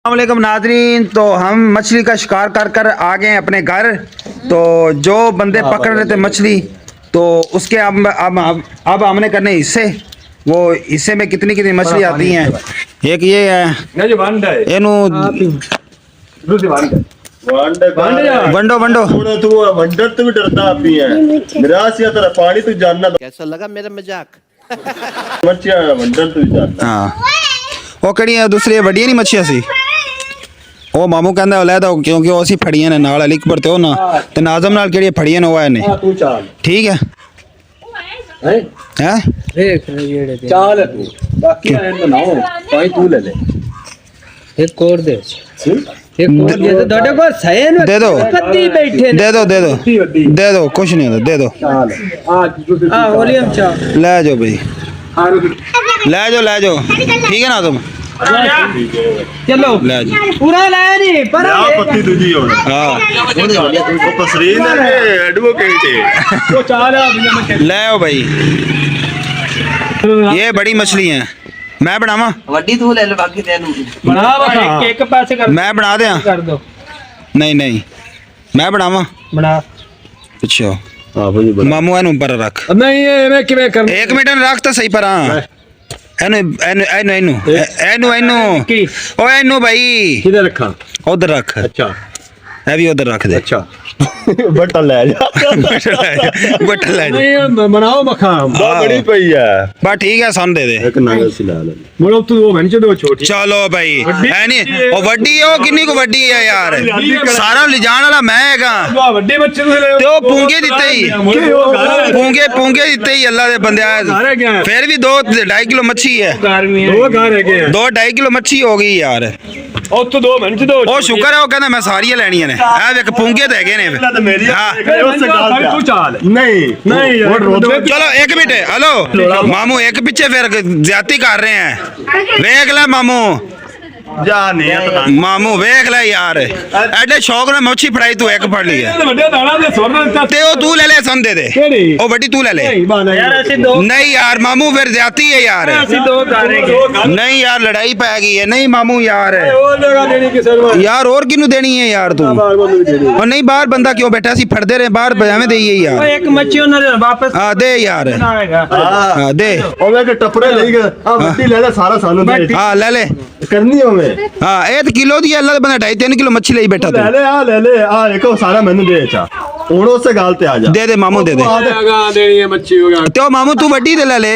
अस्सलामुअलैकुम नाजरीन। तो हम मछली का शिकार कर कर आ गए हैं अपने घर। तो जो बंदे पकड़ रहे थे मछली, तो उसके अब हमने करने हिस्से। वो हिस्से में कितनी कितनी मछली आती हैं। एक ये है एनू बंडो बंडो तू वंडर तो भी डरता आपी है निराश या तेरा पानी तू जानना कैसा लगा मेरा मजाक? मच्छियां वंडर तू भी जानना। हाँ वो कड़ी दूसरी वड्डियां नहीं मच्छियां सी। ਉਹ ਮਾਮੂ ਕਹਿੰਦਾ ਲੈਦਾ ਕਿਉਂਕਿ ਉਹ ਅਸੀਂ ਫੜੀਆਂ ਨੇ ਨਾਲ ਅਲੀਕਪੁਰ ਤੇ ਉਹ ਨਾ ਤੇ ਨਾਜ਼ਮ ਨਾਲ ਕਿਹੜੀਆਂ ਫੜੀਆਂ ਨੇ ਉਹ ਆਏ ਨੇ। ਤੂੰ ਚਾਲ ਠੀਕ ਹੈ ਹੈ देख ये दे ਚਾਲ ਹੈ ਤੂੰ ਬਾਕੀ ਆਏ ਬਣਾਓ ਭਾਈ ਤੂੰ ਲੈ ਲੈ एक और दे एक और दे तो ਤੁਹਾਡੇ ਕੋਲ ਸਹੀ ਨਾ दे दो ਕੱਤੀ ਬੈਠੇ ਨੇ दे दो दे दो दे दो कुछ नहीं होता दे दो। ਚਾਲ हां वॉल्यूम चा ले जाओ भाई ले जाओ ठीक है ना तुम चलो ले जाओ। पूरा लाया नहीं पर ਆ ਪੱਤੀ ਦੂਜੀ ਹੁਣ हाँ ਉਹ ਪਸਰੀਨ ਹੈ ਐਡਵੋਕੇਟ ਹੈ ਉਹ ਚਾਲ ਆ ले आओ भाई। ये बड़ी मछली है। मैं बनावा वड्डी तू ले ले बाकी तेनू बना एक एक पासे कर मैं बना दिया कर दो नहीं नहीं मैं बनावा बना अच्छा ਹਾਂ ਭਾਈ मामू एनु पर रख नहीं ये मैं किਵੇਂ कर एक मिनट रख तो सही पर हाँ एनु एनु एनु एनु एनु एनु की ओ एनु भाई ਕਿਧਰ ਰੱਖਾਂ उधर रख ਅੱਛਾ है भी उधर रख दे ਅੱਛਾ ਬਟਾ ਲੈ ਜਾ बट ले जा ਨਹੀਂ ਬਣਾਓ ਮਖਾਮ ਬਹੁਤ ਬੜੀ ਪਈ ਹੈ बस ठीक है सन दे दे ਇੱਕ ਨੰਗ ਸੀ ਲਾ ਲੈ ਮੋੜੋ ਤੂੰ ਉਹ ਬਣ ਚੋ ਛੋਟੀ चलो भाई है नहीं ओ वड्डी ओ किन्नी को वड्डी है यार सारा ले जाने वाला मैं हैगा ਆ ਵੱਡੇ ਬੱਚੇ ਨੂੰ ਲੈ ते ओ पूंगे दिते ही पूंगे दिते ही अल्लाह दे बंदे फिर भी 2-2.5 किलो मच्छी है गर्मी है ਦੋ ਘਰ ਹੈਗੇ ਆ 2-2.5 ਕਿਲੋ ਮੱਛੀ ਹੋ ਗਈ ਯਾਰ। ਉੱਥੋਂ ਦੋ ਬਣ ਚ ਦੋ ਉਹ ਸ਼ੁਕਰ ਹੈ ਉਹ ਕਹਿੰਦਾ ਮੈਂ ਸਾਰੀਆਂ ਲੈਣੀਆਂ ਨੇ। ਆ ਵੇਖ ਪੁੰਗੇ ਤੇ ਹੈਗੇ ਨੇ। ਤੇ ਮੇਰੀ ਹਾਂ ਉਸ ਗੱਲ ਤੂੰ ਚਾਲ ਨਹੀਂ ਨਹੀਂ ਚਲੋ 1 ਮਿੰਟ हेलो ਮਾਮੂ ਇੱਕ ਪਿੱਛੇ ਫਿਰ ਜ਼ਿਆਦਤੀ ਕਰ ਰਹੇ ਹੈ। ਵੇਖ ਲੈ ਮਾਮੂ ਜਾ ਨਹੀਂ ਤਾਂ ਮਾਮੂ ਵੇਖ ਲੈ ਯਾਰ ਐਡੇ ਸ਼ੌਕ ਨਾਲ ਮੱਛੀ ਫੜਾਈ ਤੂੰ ਇੱਕ ਫੜ ਲਈ ਹੈ ਵੱਡੇ ਦਾਣਾ ਦੇ ਸੁਰ ਦਿੱਤਾ ਤੇ ਉਹ ਤੂੰ ਲੈ ਲੈ ਸੰਦੇ ਦੇ ਕਿਹੜੀ ਉਹ ਵੱਡੀ ਤੂੰ ਲੈ ਲੈ। यार ਅਸੀਂ ਦੋ नहीं यार मामू फिर ज्यादती है यार। ਅਸੀਂ ਦੋ ਕਰਾਂਗੇ नहीं यार लड़ाई पै गई है। नहीं मामू यार ਉਹ ਜਗ੍ਹਾ ਦੇਣੀ ਕਿਸੇ ਨੂੰ यार और किनू देनी है यार तू ਬਾਰ ਬੰਦ ਵੀ ਦੇਣੀ और नहीं बाहर बंदा क्यों बैठा सी फड़ते रहे बाहर बजावे दे यार। ਓਏ ਇੱਕ ਮੱਛੀ ਉਹਨਾਂ ਦੇ ਵਾਪਸ हाँ दे यार ਆਏਗਾ हाँ दे ਉਹ ਵੇ ਕਿ ਟੱਪਰੇ ਲਈ ਗਿਆ ਆ ਵੱਡੀ ਲੈ ਲੈ ਸਾਰਾ ਸਾਨੂੰ ਦੇ हाँ ले ले ਕਰਨੀ ਹੋਵੇ हाँ ये तो किलो दी अल्लाह बंदा 2.5-3 किलो मच्छी ले बैठा ਲੈ तू। ਲੈ ਆ ਇੱਕ ਸਾਰਾ ਮੈਨੂੰ ਦੇ ਚਾ ਹੁਣ ਉਸੇ ਗੱਲ ਤੇ ਆ ਜਾ दे दे मामू दे दे ਆਗਾ ਦੇਣੀ ਹੈ ਮੱਛੀ ਹੋ ਗਿਆ तो मामू तू वड्डी दे ले ले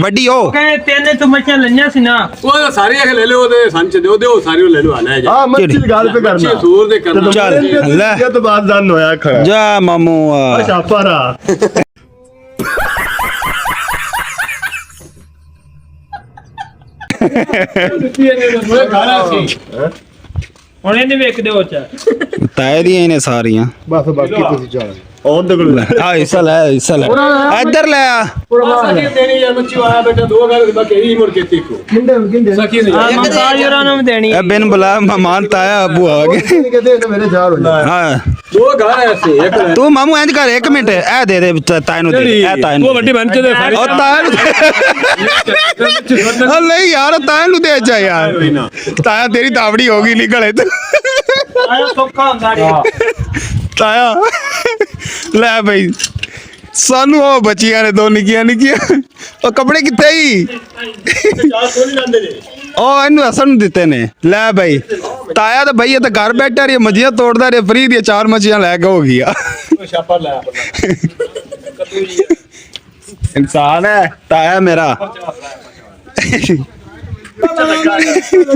वड्डी हो ਕਹੇ ਤੈਨੇ ਤੂੰ ਮੱਛੀਆਂ ਲਈਆਂ ਸੀ ਨਾ ਉਹ ਸਾਰੀ ਅਖ ਲੈ ਲਿਓ ਉਹਦੇ ਸੰਚ ਦਿਓ ਦਿਓ ਸਾਰੀ ਲੈ ਲਓ ਆ ਲੈ ਜਾ ਆ ਮੱਛੀ ਦੀ ਗੱਲ ਤੇ ਕਰਨਾ ਸੂਰ ਦੇ ਕਰਨਾ ਚੱਲ, ਲੈ। ਇਹ ਤੋਂ ਬਾਅਦ ਦਨ ਹੋਇਆ ਖੜਾ जा मामू ਆ ਛਾਪਾਰਾ ਹੁਣ ਇਹਨੇ ਵੇਖ ਦਿਓ ਚਾ ताए दी ने सारियां ਬਸ ਬਾਕੀ ਤੁਸੀਂ ਚਾਲ ਔਨ ਦੇ ਕੋਲ हाँ हिस्सा ले इधर ले आ। ਸਕੀ ਦੇਣੀ ਯਾਰ ਮੱਛੀ ਆਇਆ ਬੇਟਾ ਦੋ ਗੱਲ ਬਾਕੀ ਇਹੀ ਮੁੜ ਕੇ ਤੀਕੋ ਕਿੰਦੇ ਸਕੀ ਨਹੀਂ ਆ ਮਸਾਜ ਉਹਨਾਂ ਨੂੰ ਵੀ ਦੇਣੀ ए बिन बुला मेहमान ताया अबू आ गए। ਕਹਿੰਦੇ ਮੇਰੇ ਝਾੜ ਹੋ ਜਾ हाँ ਦੋ ਘਰ ਐਸੇ ਇੱਕ तू मामू इंज कर 1 मिनट ए दे दे ताए नु दे ए ताए नु ਉਹ ਵੱਡੀ ਬਣ ਚ ਦੇ ਸਾਰੀ ओ ताए नु ओ नहीं यार ताए नु दे जा यार ताया तेरी तावड़ी होगी निकले तो ਆਇਆ ਸੌਖਾ ਹੁੰਦਾ ਨੀ ਤਾਇਆ ਲੈ ਬਈ ਸਾਨੂੰ ਉਹ ਬੱਚੀਆਂ ਨੇ ਦੋ ਨਿੱਕੀਆਂ ਉਹ ਕੱਪੜੇ ਕਿੱਥੇ ਹੀ ਚਾਹ ਸੋਣੀ ਜਾਂਦੇ ਨੇ ਉਹ ਇਹਨੂੰ ਹਸਨ ਨੂੰ ਦਿੱਤੇ ਨੇ। ਲੈ ਬਈ ਤਾਇਆ ਤਾਂ ਬਈ ਇਹ ਤਾਂ ਘਰ ਬੈਠਾ ਰਹੀ ਮੱਝੀਆਂ ਤੋੜਦਾ ਰਿਹਾ ਫਰੀ ਦੀਆਂ 4 ਮੱਛੀਆਂ ਲੈ ਕੇ ਹੋ ਗਿਆ। ਛਾਪਾ ਲੈ ਇਨਸਾਨ ਹੈ ਤਾਇਆ ਮੇਰਾ।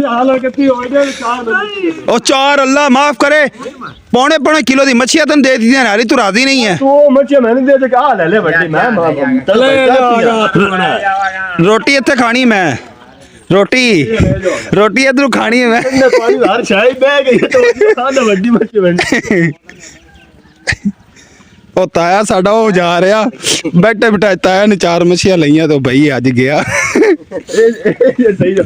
ਹਾਲ ਕਿੱਤੀ ਹੋ ਗਿਆ ਚਾਹ ਉਹ 4 ਅੱਲਾ ਮਾਫ ਕਰੇ पौने किलो दी मच्छियां तन दे दी नाली तू राजी नहीं है। ਤੂੰ ਮੱਛੀ ਮੈਨੂੰ ਦੇ ਕੇ ਆ ਲੈ ਲੈ ਵੱਡੀ ਮੈਂ ਤਲੇ रोटी इत्थे खानी मैं रोटी इधर खानी है मैं। ਨੇ ਪਾਣੀ ਹਰ ਛਾਈ ਬਹਿ ਗਈ ਤੇ ਸਾਡਾ ਵੱਡੀ ਮੱਛੀ ਬਣ ਉਹ ਤਾਇਆ ਸਾਡਾ ਉਹ ਜਾ ਰਿਹਾ ਬੈਠੇ ਬਿਠਾਏ ਤਾਇਆ ने 4 मछलियां लईयां तो भाई आज गया। ਇਹ ਸਹੀ ਜਾ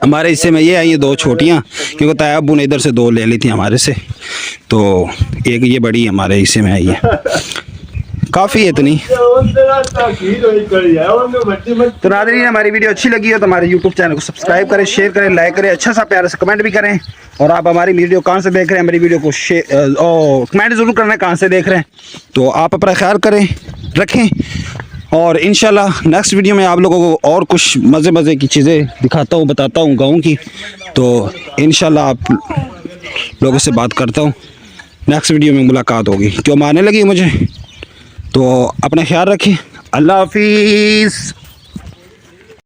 हमारे हिस्से में ये आई है 2 छोटियां क्योंकि ताया अब्बू ने इधर से 2 ले ली थी हमारे से, तो एक ये बड़ी हमारे हिस्से में आई है। काफ़ी है इतनी। तो नाज़रीन, हमारी वीडियो अच्छी लगी हो तो हमारे यूट्यूब चैनल को सब्सक्राइब करें, शेयर करें, लाइक करें, अच्छा सा प्यारा सा कमेंट भी करें। और आप हमारी वीडियो कहाँ से देख रहे हैं, हमारी वीडियो को कमेंट ज़रूर करना कहाँ से देख रहे हैं। तो आप अपना ख्याल करें, रखें, और इंशाल्लाह नेक्स्ट वीडियो में आप लोगों को और कुछ मज़े की चीज़ें दिखाता हूँ, बताता हूँ गाँव की। तो इंशाल्लाह आप लोगों से बात करता हूँ, नेक्स्ट वीडियो में मुलाकात होगी। क्यों मारने लगी मुझे, तो अपना ख्याल रखें। अल्लाह हाफिज़।